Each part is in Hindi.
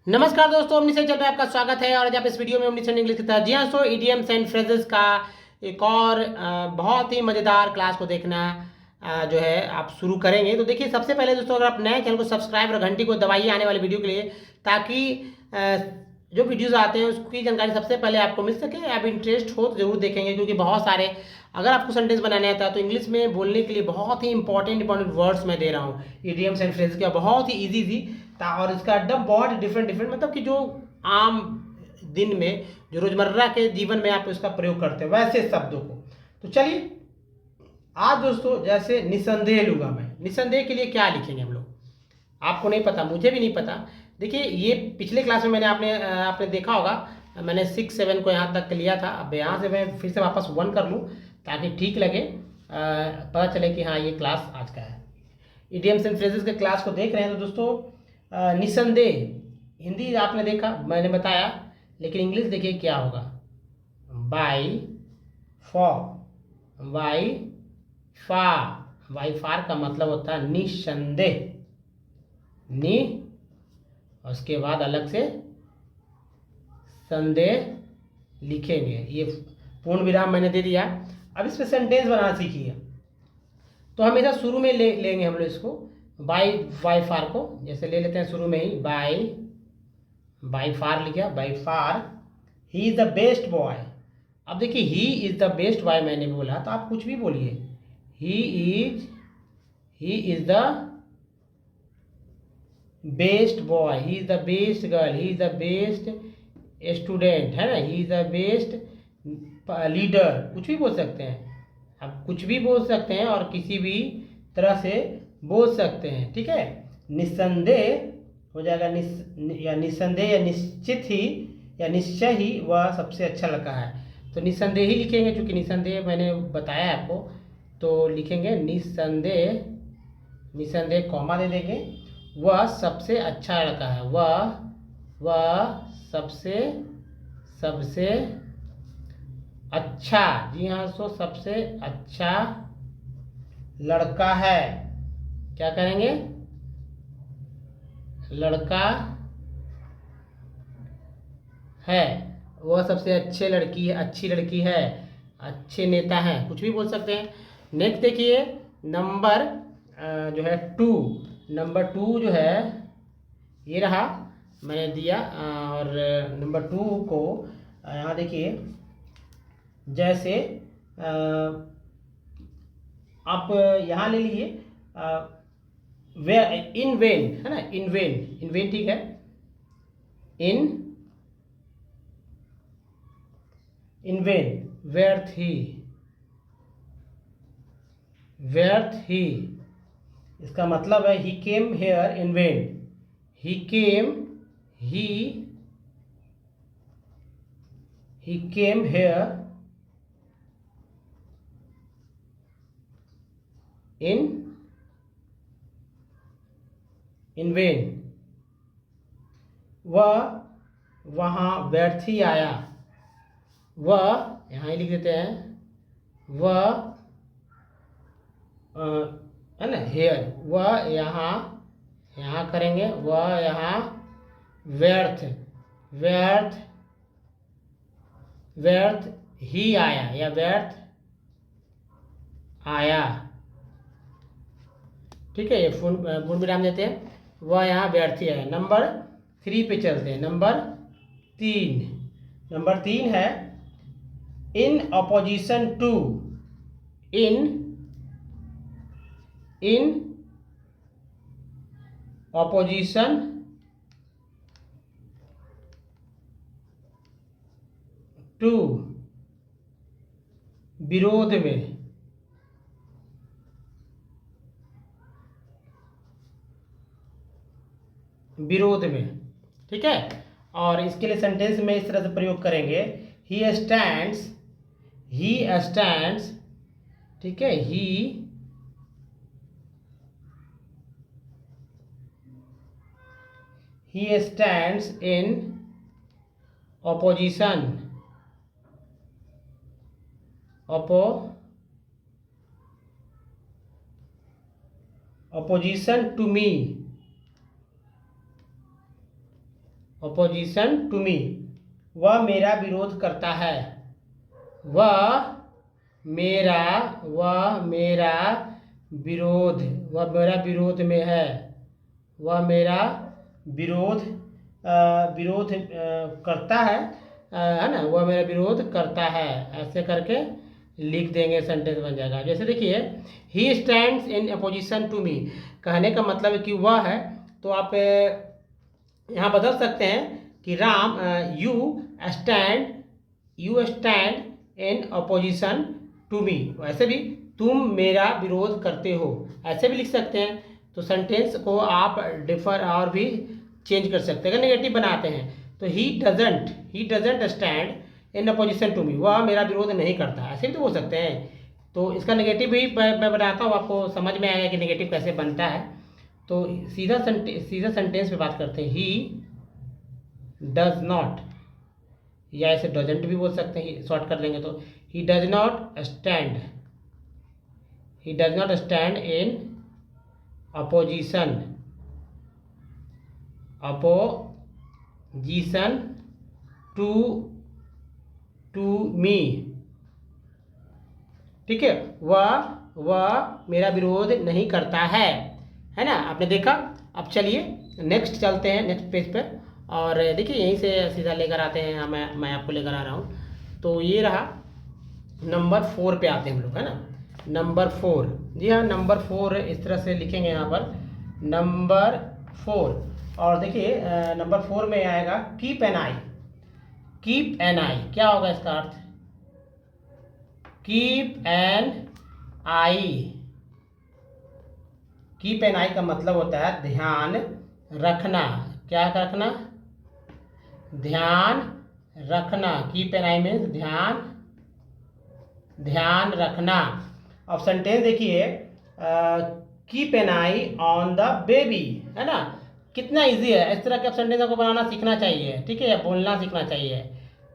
नमस्कार दोस्तों, ओमनी से चल रहा है, आपका स्वागत है। और आज आप इस वीडियो में ओमनी से इंग्लिश की तरह जी हाँ दोस्तों, इडियम्स एंड फ्रेजेस का एक और बहुत ही मज़ेदार क्लास को देखना जो है आप शुरू करेंगे। तो देखिए, सबसे पहले दोस्तों, अगर आप नए चैनल को सब्सक्राइब और घंटी को दबाइए आने वाले वीडियो के लिए, ताकि जो वीडियोज़ आते हैं उसकी जानकारी सबसे पहले आपको मिल सके। आप इंटरेस्ट हो तो जरूर देखेंगे, क्योंकि बहुत सारे, अगर आपको सेंटेंस बनाने आता है तो इंग्लिश में बोलने के लिए बहुत ही इंपॉर्टेंट वर्ड्स मैं दे रहा हूँ इडियम्स एंड फ्रेजेस का, बहुत ही ईजी और इसका एकदम बहुत डिफरेंट मतलब कि जो आम दिन में, जो रोजमर्रा के जीवन में आप इसका प्रयोग करते हैं वैसे शब्दों को। तो चलिए, आज दोस्तों जैसे निसंदेह लूंगा मैं, निसंदेह के लिए क्या लिखेंगे हम लोग, आपको नहीं पता, मुझे भी नहीं पता। देखिए, ये पिछले क्लास में मैंने आपने देखा होगा, मैंने 6 7 को यहाँ तक लिया था। अब यहाँ से मैं फिर से वापस 1 कर लूँ, ताकि ठीक लगे, पता चले कि हाँ ये क्लास आज का है। इडियम्स एंड फ्रेजेस के क्लास को देख रहे हैं तो दोस्तों, निसंदेह हिंदी आपने देखा, मैंने बताया, लेकिन इंग्लिश देखिए क्या होगा। बाई फॉर, वाई फा, वाई फार का मतलब होता है निसंदेह, नि और उसके बाद अलग से संदेह लिखेंगे। ये पूर्ण विराम मैंने दे दिया। अब इस पर सेंटेंस बनाना सीखिए। तो हमेशा शुरू में लेंगे हम लोग इसको, बाई वाई फार को जैसे ले लेते हैं शुरू में ही, बाई बाई फार लिखा, by far he is the best boy. अब देखिए, he is the best boy मैंने बोला, तो आप कुछ भी बोलिए, he is the best boy, he is the best girl, he is the best student, है ना, he is the best leader, कुछ भी बोल सकते हैं। आप कुछ भी बोल सकते हैं और किसी भी तरह से बोल सकते हैं, ठीक है। निस्संदेह हो जाएगा, या निस्संदेह, या निश्चित ही, या निश्चय ही वह सबसे अच्छा लड़का है। तो निस्संदेह ही लिखेंगे, क्योंकि निस्संदेह मैंने बताया आपको। तो लिखेंगे निस्संदेह, निस्संदेह कॉमा दे देंगे, वह सबसे अच्छा लड़का है, वह सबसे सबसे अच्छा, जी हाँ सो सबसे अच्छा लड़का है। क्या करेंगे, लड़का है, वह सबसे अच्छे लड़की है, अच्छी लड़की है, अच्छे नेता हैं, कुछ भी बोल सकते हैं। नेक्स्ट देखिए, नंबर जो है 2, नंबर 2 जो है ये रहा, मैंने दिया। और नंबर 2 को यहाँ देखिए, जैसे आप यहाँ ले लीजिए, वे इन वेन, है ना, इन वेन, इन वेन ठीक है, इन वेन, व्यर्थ ही, इसका मतलब है he came here in vain, he came, he came here in vain, वह वहाँ व्यर्थ ही आया, वह यहाँ ही लिख देते हैं, वह है ना, हेयर, वह यहाँ, यहाँ करेंगे, वह यहाँ व्यर्थ, व्यर्थ व्यर्थ ही आया, या व्यर्थ आया, ठीक है। ये पूर्ण विराम देते हैं, वह यहाँ व्यर्थ ही आया। नंबर 3 पे चलते हैं। नंबर 3, नंबर 3 है in opposition to, in opposition to, विरोध में, विरोध में, ठीक है। और इसके लिए सेंटेंस में इस तरह से प्रयोग करेंगे, ही स्टैंड्स, ठीक है, he stands in opposition, opposition to me, opposition to me, वह मेरा विरोध करता है, वह मेरा विरोध, वह मेरा विरोध में है, वह मेरा विरोध करता है ना, वह मेरा विरोध करता है। ऐसे करके लिख देंगे, सेंटेंस बन जाएगा। जैसे देखिए, he stands in opposition to me, कहने का मतलब है कि वह है, तो आप यहाँ बदल सकते हैं कि Ram you stand in opposition to me, वैसे भी तुम मेरा विरोध करते हो, ऐसे भी लिख सकते हैं। तो सेंटेंस को आप डिफर और भी चेंज कर सकते हैं। अगर नेगेटिव बनाते हैं तो he doesn't stand in opposition to me, वह मेरा विरोध नहीं करता, ऐसे भी तो बोल सकते हैं। तो इसका नेगेटिव भी मैं बनाता हूँ, आपको समझ में आएगा कि नेगेटिव कैसे बनता है। तो सीधा सेंटेंस पे बात करते हैं। ही डज नॉट, या ऐसे डजंट भी बोल सकते हैं, शॉर्ट कर लेंगे तो he does not stand in opposition to me, ठीक है, वह मेरा विरोध नहीं करता है ना। आपने देखा। अब चलिए नेक्स्ट चलते हैं, नेक्स्ट पेज पर, और देखिए यहीं से सीधा लेकर आते हैं, मैं आपको लेकर आ रहा हूँ। तो ये रहा नंबर 4 पे आते हैं हम लोग, है ना। नंबर 4, जी हाँ, नंबर 4 इस तरह से लिखेंगे यहाँ पर, नंबर 4। और देखिए नंबर 4 में आएगा keep an eye. Keep an eye क्या होगा इसका अर्थ? Keep an eye, keep an eye का मतलब होता है ध्यान रखना। क्या रखना? ध्यान रखना। कीप एन आई में ध्यान रखना। अब सेंटेंस देखिए, keep an I on the baby, है ना। कितना इजी है। इस तरह के सेंटेंस को बनाना सीखना चाहिए, ठीक है, बोलना सीखना चाहिए,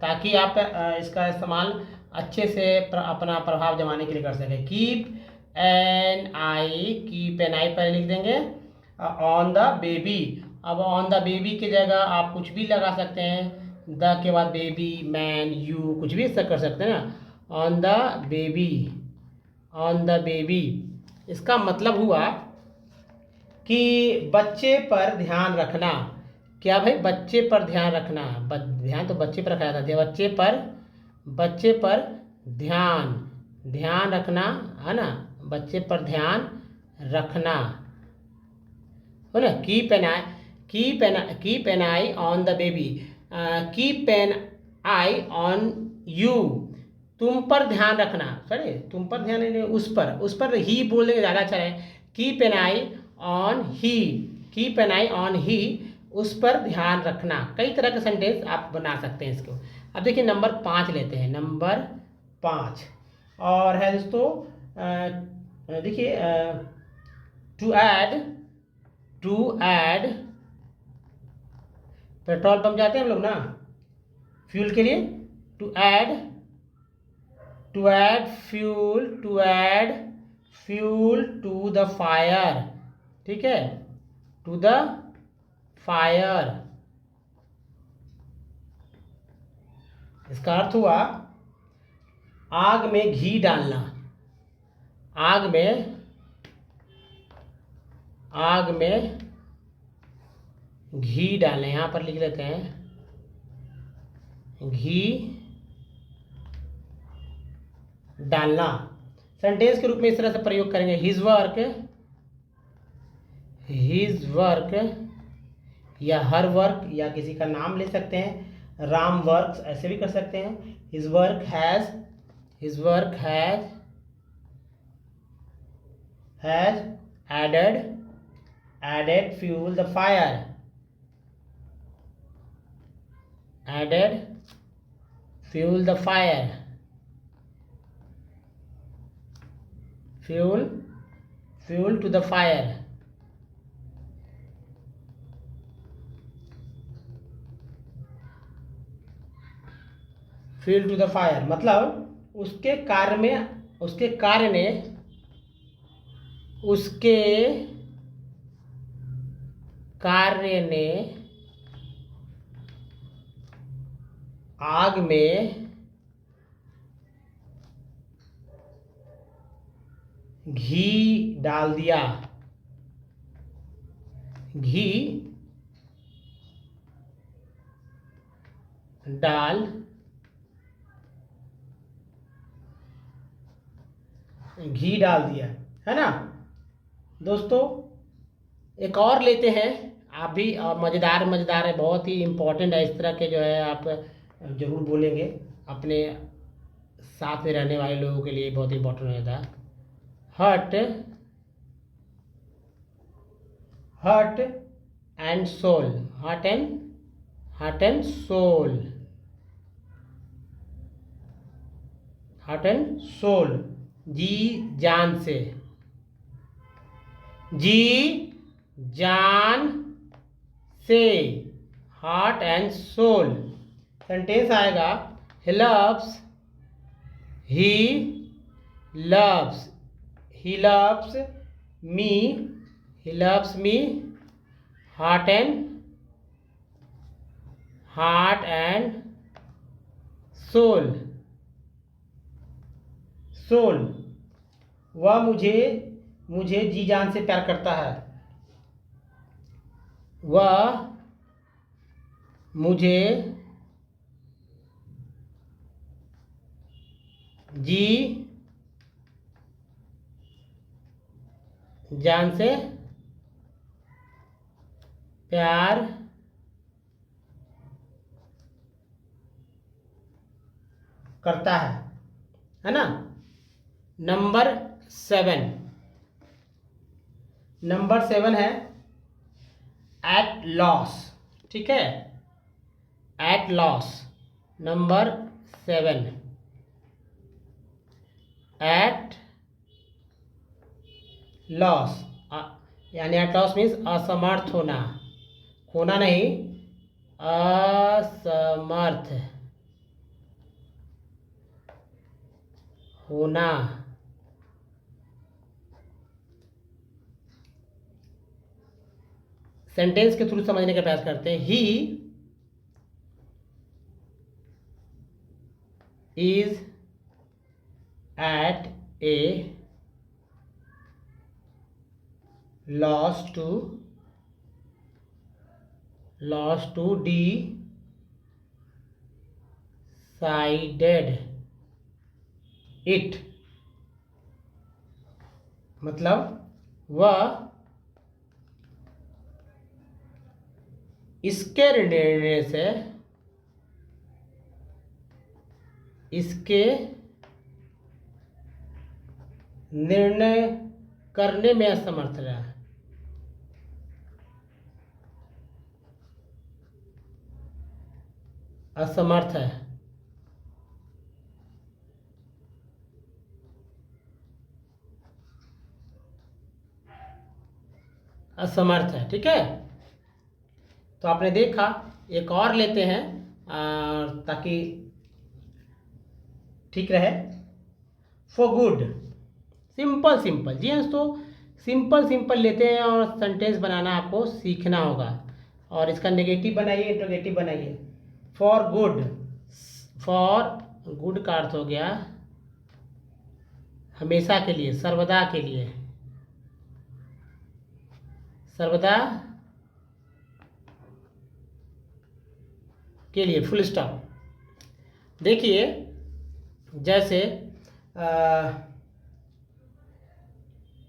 ताकि आप इसका इस्तेमाल अच्छे से अपना प्रभाव जमाने के लिए कर सकें। कीप एन आई पर लिख देंगे ऑन द बेबी। अब ऑन द बेबी की जगह आप कुछ भी लगा सकते हैं, द के बाद बेबी, मैन, यू, कुछ भी ऐसा कर सकते हैं ना। ऑन द बेबी, इसका मतलब हुआ कि बच्चे पर ध्यान रखना। क्या भाई? बच्चे पर ध्यान रखना। ध्यान तो बच्चे पर रखा जाता है, बच्चे पर ध्यान रखना, है ना। बच्चे पर ध्यान रखना, है ना। Keep an I on the baby, keep an I on you, तुम पर ध्यान रखना। सॉरी, तुम पर ध्यान नहीं, उस पर ही बोल देंगे ज़्यादा अच्छा है। कीप एन आई ऑन ही, उस पर ध्यान रखना। कई तरह के सेंटेंस आप बना सकते हैं इसको। अब देखिए नंबर 5 लेते हैं, नंबर 5 और है दोस्तों, देखिए टू ऐड पेट्रोल पंप जाते हैं हम लोग ना फ्यूल के लिए। To add fuel to the fire, ठीक है, टू द फायर। इसका अर्थ हुआ आग में घी डालना। आग में घी डालना, यहां पर लिख लेते हैं घी डालना। सेंटेंस के रूप में इस तरह से प्रयोग करेंगे, हिज वर्क या हर वर्क, या किसी का नाम ले सकते हैं, राम वर्क्स, ऐसे भी कर सकते हैं। His work has added fuel the fire, fuel to the fire। Fuel to the fire मतलब उसके कार्य आग में घी डाल दिया, घी डाल दिया, है ना दोस्तों। एक और लेते हैं, आप भी मज़ेदार मज़ेदार है, बहुत ही इम्पोर्टेंट है। इस तरह के जो है आप ज़रूर बोलेंगे, अपने साथ में रहने वाले लोगों के लिए बहुत इम्पोर्टेंट हो जाता है। Heart and soul, heart and soul, heart and soul, जी जान से, जी जान से, हार्ट एंड सोल। सेंटेंस आएगा, he loves me, heart and soul, वह मुझे जी जान से प्यार करता है, वह मुझे जी जान से प्यार करता है ना। नंबर 7 है एट लॉस, ठीक है, at loss. Number 7 at loss, यानी एट लॉस मीन्स असमर्थ होना, खोना नहीं, असमर्थ होना। सेंटेंस के थ्रू समझने का प्रयास करते हैं। He is at a loss to decided it, मतलब वह इसके निर्णय करने में असमर्थ रहा, असमर्थ है, असमर्थ है, ठीक है। तो आपने देखा, एक और लेते हैं ताकि ठीक रहे। फॉर गुड, सिंपल जी हाँ, तो सिंपल लेते हैं और सेंटेंस बनाना आपको सीखना होगा। और इसका नेगेटिव बनाइए, इंटरोगेटिव बनाइए। फॉर गुड का अर्थ हो गया हमेशा के लिए, सर्वदा के लिए, सर्वदा के लिए, फुल स्टॉप। देखिए जैसे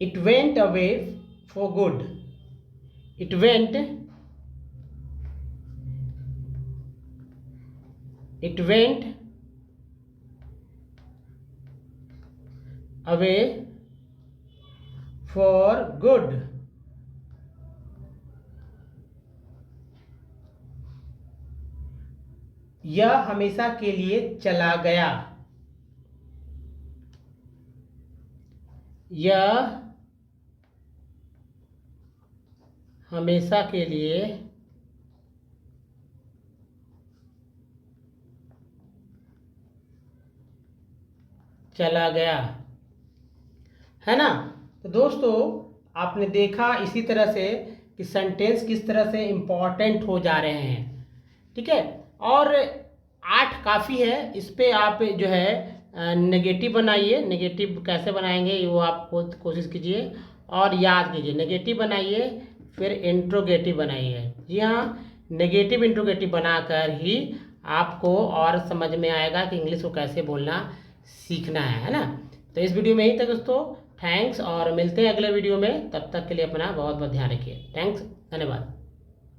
it went away for good, it went away for good, यह हमेशा के लिए चला गया, यह हमेशा के लिए चला गया, है ना। तो दोस्तों आपने देखा इसी तरह से कि सेंटेंस किस तरह से इम्पॉर्टेंट हो जा रहे हैं, ठीक है। और 8 काफ़ी है। इस पे आप जो है नेगेटिव बनाइए। नेगेटिव कैसे बनाएंगे ये वो आप खुद कोशिश कीजिए और याद कीजिए। नेगेटिव बनाइए फिर इंट्रोगेटिव बनाइए। जी हाँ, नेगेटिव इंट्रोगेटिव बनाकर ही आपको और समझ में आएगा कि इंग्लिश को कैसे बोलना सीखना है ना। तो इस वीडियो में यही तक दोस्तों, थैंक्स और मिलते हैं अगले वीडियो में। तब तक के लिए अपना बहुत बहुत ध्यान रखिए। थैंक्स, धन्यवाद।